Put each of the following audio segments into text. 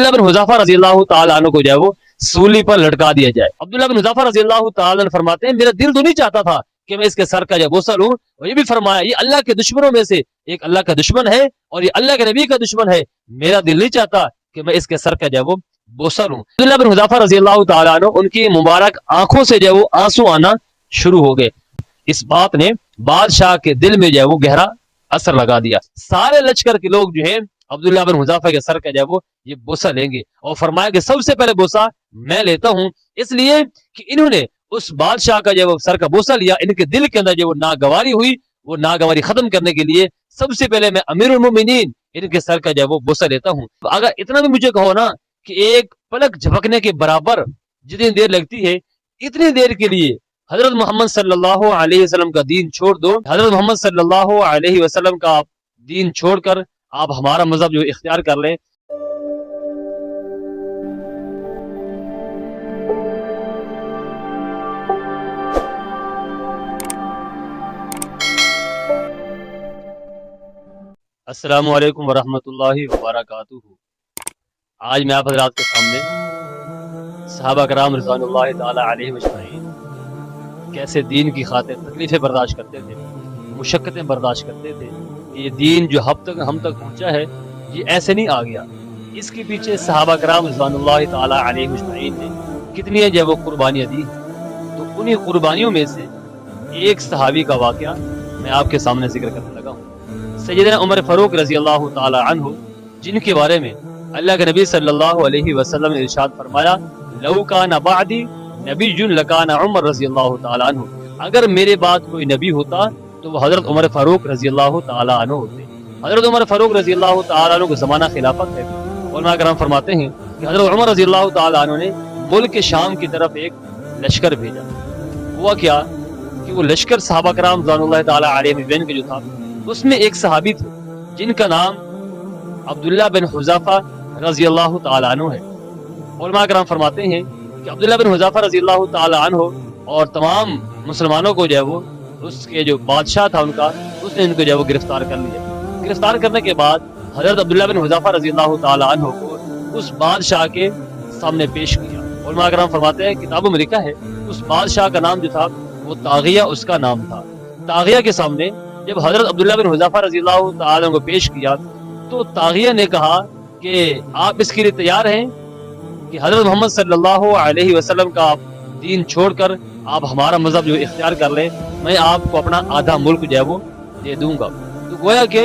अब्दुल्लाह बिन हुज़ाफा रज़ी अल्लाह ताला अन्हु को जो है वो सूली पर लटका दिया जाए। अब्दुल्लाह बिन हुज़ाफा रज़ी अल्लाह ताला अन्हु फरमाते हैं मेरा दिल तो नहीं चाहता था कि मैं इसके सर का जो बोसा लूं, और ये भी फरमाया ये अल्लाह के दुश्मनों में से एक अल्लाह का दुश्मन है और ये अल्लाह के नबी का दुश्मन है, मेरा दिल नहीं चाहता कि मैं इसके सर का जो वो बोसा लूं। अब्दुल्लाह बिन हुज़ाफा रज़ी अल्लाह ताला अन्हु उनकी मुबारक आंखों से जो वो आंसू आना शुरू हो गए। इस बात ने बादशाह के दिल में जो है वो गहरा असर लगा दिया। सारे लश्कर के लोग जो है अब्दुल्लाह बिन हुज़ाफा के सर का जो वो ये बोसा लेंगे, और फरमाया कि सबसे पहले बोसा मैं लेता हूं, इसलिए कि इन्होंने उस बादशाह का जो वो सर का बोसा लिया, इनके दिल के अंदर जो वो नागवारी हुई, वो नागवारी खत्म करने के लिए सबसे पहले मैं अमीरुल मोमिनीन इनके सर का जो वो बोसा लेता हूं। अगर इतना भी मुझे कहो ना कि एक पलक झपकने के बराबर जितनी देर लगती है, इतनी देर के लिए हजरत मोहम्मद सल्लल्लाहु अलैहि वसल्लम का दीन छोड़ दो, हजरत मोहम्मद सल्लल्लाहु अलैहि वसल्लम का दीन छोड़कर आप हमारा मजहब जो इख्तियार कर लें। अस्सलामु अलैकुम वरहमतुल्लाहि वबरकातुहू। आज मैं आप हज़रात के सामने सहाबा कराम रिज़वानुल्लाहि ताला अलैहिम अजमईन कैसे दीन की खातिर तकलीफ़ें बर्दाश्त करते थे, मुशक्क़तें बर्दाश्त करते थे। ये दीन जो हम तक पहुँचा है ये ऐसे नहीं आ गया, इसके पीछे सहाबा कराम रिज़वानुल्लाहि ताला अलैहिम अजमईन ने कितनी जो वो कुर्बानियाँ दी। तो उन्हीं कुर्बानियों में से एक सहाबी का वाक़या मैं आपके सामने जिक्र करने लगा हूँ। सैयदना उमर फारूक रज़ी अल्लाह ताला अन्हु, जिनके बारे में अल्लाह के नबी सल्लल्लाहु अलैहि वसल्लम ने इरशाद फरमाया लौ काना बादी नबियुन लकाना उमर रज़ी अल्लाह ताला अन्हु, अगर मेरे बाद कोई नबी होता तो वो हजरत उमर फारूक रज़ी अल्लाह ताला अन्हु होते। हजरत उमर फारूक रज़ी अल्लाह ताला अन्हु का ज़माना खिलाफत है। उलमा कराम फरमाते हैं कि हजरत उमर रज़ी अल्लाह ताला अन्हु ने मुल्क के शाम की तरफ एक लश्कर भेजा। हुआ क्या कि वो लश्कर सहाबा कराम रिज़वानुल्लाहि ताला अलैहिम के जो था, उसमें एक सहाबी थे जिनका नाम अब्दुल्लाह बिन हुज़ाफा रज़ी अल्लाह ताला अन्हु है। उलमा कराम फरमाते हैं कि अब्दुल्लाह बिन हुज़ाफा रज़ी अल्लाह ताला अन्हु और तमाम मुसलमानों को जो है वो उसके जो बादशाह था उनका, उसने इनको जो है वो गिरफ्तार कर लिया। गिरफ्तार करने के बाद हज़रत अब्दुल्लाह बिन हुज़ाफा रज़ी अल्लाह ताला अन्हु को उस बादशाह के सामने पेश किया। उलमा कराम फरमाते हैं किताबों में लिखा है उस बादशाह का नाम जो था वो तागिया उसका नाम था। तागिया के सामने जब हजरत अब्दुल्लाह बिन हुज़ाफा रज़ी अल्लाह ताला को पेश किया तो तागिया ने कहा कि आप इसके लिए तैयार हैं कि हजरत मोहम्मद सल्लल्लाहु अलैहि वसल्लम का दीन छोड़कर आप हमारा मजहब जो इख्तियार कर लें, मैं आपको अपना आधा मुल्क जो है वो दे दूंगा। तो गोया कि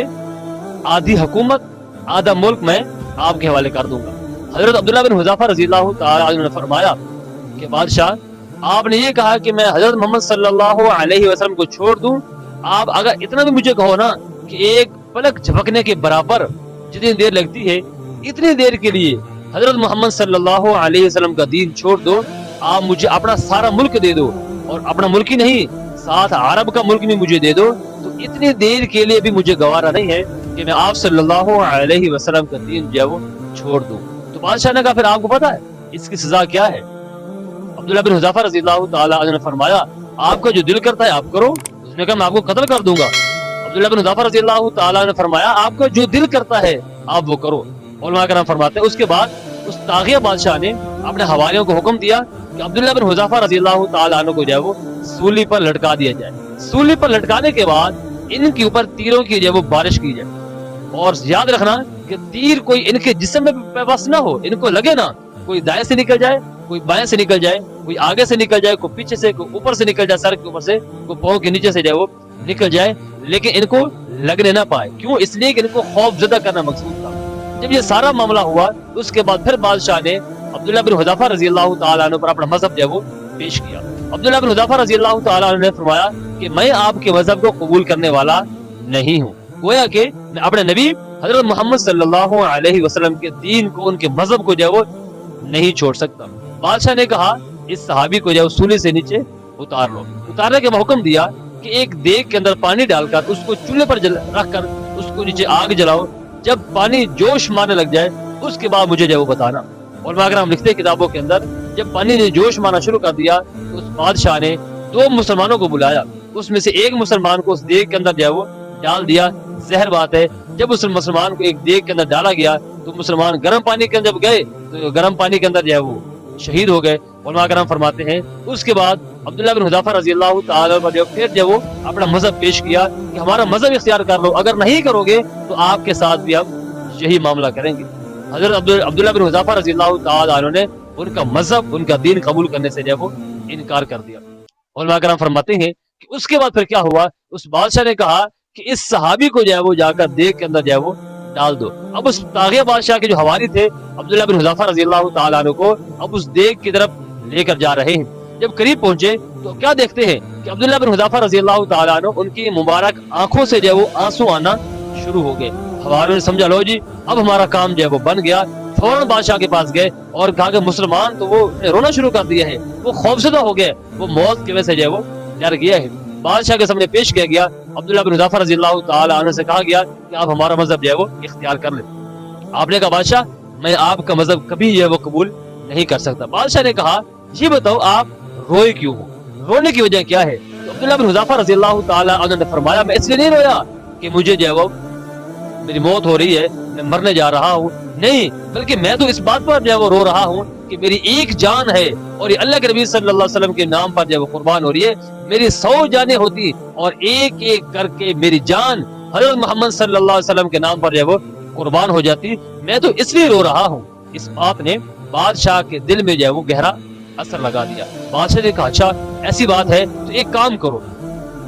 आधी हुकूमत आधा मुल्क मैं आपके हवाले कर दूंगा। हजरत अब्दुल्लाह बिन हुज़ाफा रज़ी अल्लाह ताला ने फरमाया कि बादशाह आपने ये कहा कि मैं हजरत मोहम्मद सल्लल्लाहु अलैहि वसल्लम को छोड़ दूं, आप अगर इतना भी मुझे कहो ना कि एक पलक झपकने के बराबर जितनी देर लगती है, इतनी देर के लिए हजरत मोहम्मद सल्लल्लाहु अलैहि वसल्लम का दीन छोड़ दो, आप मुझे अपना सारा मुल्क दे दो, और अपना मुल्क ही नहीं साथ अरब का मुल्क भी मुझे दे दो, तो इतनी देर के लिए भी मुझे गवारा नहीं है कि मैं आप सल्लल्लाहु अलैहि वसल्लम का दीन जो है वो छोड़ दूं। तो बादशाह ने कहा फिर आपको पता है इसकी सजा क्या है? अब्दुल्लाह बिन हुज़ाफा रज़ी अल्लाह ताला अन्हु ने फरमाया आपका जो दिल करता है आप करो। उसने कहा मैं आपको कत्ल कर दूंगा। अब्दुल्लाह बिन हुज़ाफा रज़ी अल्लाह ताला ने फरमाया आपका जो दिल करता है आप वो करो। उलमा कराम फरमाते हैं उसके बाद उस तागिया बादशाह ने अपने हवालियों को हुक्म दिया कि अब्दुल्लाह बिन हुज़ाफा रज़ी अल्लाह ताला अन्हु को जो है वो सूली पर लटका दिया जाए। सूली पर लटकाने के बाद इनके ऊपर तीरों की जो है वो बारिश की जाए, और याद रखना कि तीर कोई इनके जिस्म में बस ना हो, इनको लगे ना कोई दाएं से निकल जाए, कोई बाएं से निकल जाए, कोई आगे से निकल जाए, कोई पीछे से, कोई ऊपर से निकल जाए, सर के ऊपर से, कोई पांव के नीचे से जाए वो निकल जाए, लेकिन इनको लगने ना पाए। क्यों? इसलिए कि इनको खौफजदा करना मकसूद था। जब ये सारा मामला हुआ उसके बाद फिर बादशाह ने अब्दुल्लाह बिन हुज़ाफा रज़ी अल्लाह ताला अन्हु पर अपना मजहब जो है वो पेश किया। अब्दुल्लाह बिन हुज़ाफा रज़ी अल्लाह ताला अन्हु ने फरमाया कि मैं आपके मजहब को कबूल करने वाला नहीं हूँ, गोया कि मैं अपने नबी हजरत मोहम्मद सल्लल्लाहु अलैहि वसल्लम के दीन को, उनके मजहब को जो है वो नहीं छोड़ सकता। बादशाह ने कहा इस सहाबी को जो है सूली से नीचे उतार लो। उतारने के हुक्म दिया कि एक देग के अंदर पानी डालकर उसको चूल्हे पर रखकर उसको नीचे आग जलाओ, जब पानी जोश मारने लग जाए उसके बाद मुझे जो वो बताना। और हम लिखते हैं किताबों के अंदर जब पानी ने जोश मारना शुरू कर दिया तो उस बादशाह ने दो मुसलमानों को बुलाया, उसमें से एक मुसलमान को उस देग के अंदर जो है वो ڈال دیا، زہر بات ہے۔ جب اس مسلمان کو ایک دیگ کے اندر ڈالا گیا تو مسلمان گرم پانی کے اندر جب گئے تو گرم پانی کے اندر جو ہے وہ شہید ہو گئے۔ علماء کرام فرماتے ہیں اس کے بعد عبداللہ بن حذیفہ رضی اللہ تعالیٰ عنہ پھر جب وہ اپنا مذہب پیش کیا کہ ہمارا مذہب اختیار کر لو، اگر نہیں کرو گے تو آپ کے ساتھ بھی ہم یہی معاملہ کریں گے۔ حضرت عبداللہ بن حذیفہ رضی اللہ تعالیٰ عنہ نے ان کا مذہب، ان کا دین قبول کرنے سے جو وہ انکار کر دیا۔ علماء کرام فرماتے ہیں کہ اس کے بعد پھر کیا ہوا، اس بادشاہ نے کہا کہ اس صحابی کو جو ہے وہ جا کر دیگ کے اندر جو ہے وہ ڈال دو۔ اب اس طاغیہ بادشاہ کے جو حوالی تھے عبداللہ بن حذیفہ رضی اللہ تعالیٰ عنہ کو اب اس دیگ کی طرف لے کر جا رہے ہیں۔ جب قریب پہنچے تو کیا دیکھتے ہیں کہ عبداللہ بن حذیفہ رضی اللہ تعالیٰ عنہ ان کی مبارک آنکھوں سے جو ہے وہ آنسو آنا شروع ہو گئے۔ حواریوں نے سمجھا لو جی اب ہمارا کام جو ہے وہ بن گیا، فوراً بادشاہ کے پاس گئے اور کہا کہ مسلمان تو وہ رونا شروع کر دیا ہے، وہ خوفزدہ ہو گئے، وہ موت کی وجہ سے جو ہے وہ ڈر گیا ہے۔ بادشاہ کے سامنے پیش کیا گیا، عبداللہ بن حذیفہ رضی اللہ تعالیٰ عنہ سے کہا گیا کہ آپ ہمارا مذہب جو ہے وہ اختیار کر لیں۔ آپ نے کہا بادشاہ میں آپ کا مذہب کبھی جو ہے وہ قبول نہیں کر سکتا۔ بادشاہ نے کہا یہ بتاؤ آپ روئے کیوں ہو، رونے کی وجہ کیا ہے؟ تو عبداللہ بن حذیفہ رضی اللہ تعالیٰ عنہ نے فرمایا میں اس لیے نہیں رویا کہ مجھے جو ہے وہ میری موت ہو رہی ہے، میں مرنے جا رہا ہوں، نہیں، بلکہ میں تو اس بات پر جو ہے وہ رو رہا ہوں کہ میری ایک جان ہے اور یہ اللہ کے نبی صلی اللہ علیہ وسلم کے نام پر جو ہے وہ قربان ہو رہی ہے۔ میری 100 جانیں ہوتی اور ایک ایک کر کے میری جان حضرت محمد صلی اللہ علیہ وسلم کے نام پر جو ہے وہ قربان ہو جاتی، میں تو اس لیے رو رہا ہوں۔ اس بات نے بادشاہ کے دل میں جو ہے وہ گہرا اثر لگا دیا۔ بادشاہ نے کہا اچھا ایسی بات ہے تو ایک کام کرو،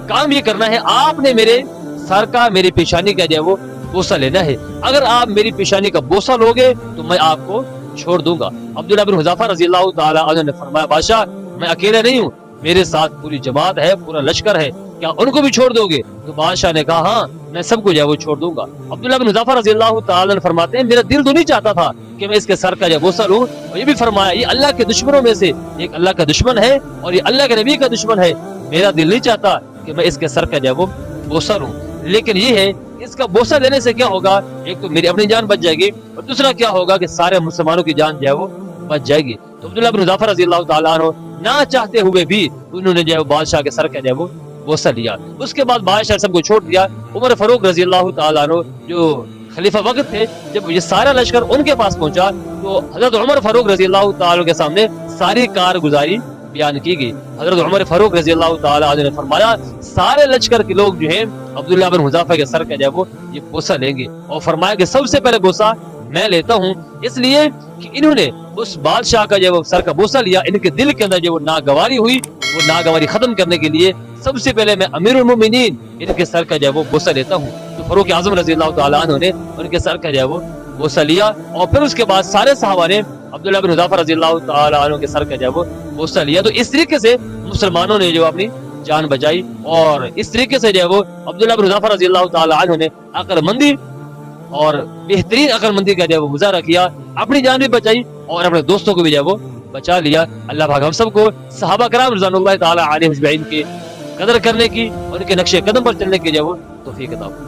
کام یہ کرنا ہے آپ نے میرے سر کا، میری پیشانی کا جو ہے وہ بوسہ لینا ہے، اگر آپ میری پیشانی کا بوسہ لوگے تو میں آپ کو چھوڑ دوں گا۔ عبداللہ بن حذیفہ رضی اللہ تعالیٰ عنہ نے فرمایا بادشاہ میں اکیلے نہیں ہوں، میرے ساتھ پوری جماعت ہے، پورا لشکر ہے، کیا ان کو بھی چھوڑ دو گے؟ تو بادشاہ نے کہا ہاں میں سب کو جو ہے وہ چھوڑ دوں گا۔ عبداللہ بن حذیفہ رضی اللہ تعالیٰ عنہ فرماتے ہیں میرا دل تو نہیں چاہتا تھا کہ میں اس کے سر کا جو بوسہ لوں، اور یہ بھی فرمایا یہ اللہ کے دشمنوں میں سے ایک اللہ کا دشمن ہے اور یہ اللہ کے نبی کا دشمن ہے، میرا دل نہیں چاہتا کہ میں اس کے سر کا جو ہے وہ بوسہ لوں، لیکن یہ ہے اس کا بوسہ لینے سے کیا ہوگا، ایک تو میری اپنی جان بچ جائے گی اور دوسرا کیا ہوگا کہ سارے مسلمانوں کی جان جو ہے وہ بچ جائے گی۔ تو عبداللہ بن حذیفہ رضی اللہ تعالیٰ عنہ نہ چاہتے ہوئے بھی انہوں نے جو ہے بادشاہ کے سر کا جو ہے وہ بوسہ لیا۔ اس کے بعد بادشاہ سب کو چھوڑ دیا۔ عمر فاروق رضی اللہ تعالیٰ عنہ جو خلیفہ وقت تھے، جب یہ سارا لشکر ان کے پاس پہنچا تو حضرت عمر فاروق رضی اللہ تعالیٰ کے سامنے ساری کارگزاری بیان کی گئی۔ حضرت عمر فاروق رضی اللہ تعالیٰ عنہ نے فرمایا سارے لشکر کے لوگ جو ہیں عبداللہ بن حذیفہ کے سر کا جو ہے وہ یہ بوسہ لیں گے، اور فرمایا کہ سب سے پہلے بوسہ میں لیتا ہوں، اس لیے کہ انہوں نے اس بادشاہ کا جو سر کا بوسہ لیا، ان کے دل کے اندر جو ناگواری ہوئی، وہ ناگواری ختم کرنے کے لیے سب سے پہلے میں امیر المومنین ان کے سر کا جو ہے وہ بوسہ لیتا ہوں۔ تو فاروق اعظم رضی اللہ تعالیٰ عنہ نے ان کے سر کا جو ہے وہ بوسہ لیا، اور پھر اس کے بعد سارے صحابہ نے عبداللہ بن حذیفہ رضی اللہ تعالیٰ عنہ کے سر کا جو ہے وہ بوسہ لیا۔ تو اس طریقے سے مسلمانوں نے جو اپنی جان بچائی، اور اس طریقے سے جو ہے وہ عبداللہ بن حذیفہ رضی اللہ تعالیٰ عنہ نے عقل مندی اور بہترین عقل مندی کا جو ہے وہ مظاہرہ کیا، اپنی جان بھی بچائی اور اپنے دوستوں کو بھی جو ہے وہ بچا لیا۔ اللہ پاک ہم سب کو صحابہ کرام رضوان اللہ تعالیٰ علیہ اجمعین کی قدر کرنے کی اور ان کے نقش قدم پر چلنے کی جو ہے وہ توفیق عطا فرمائے۔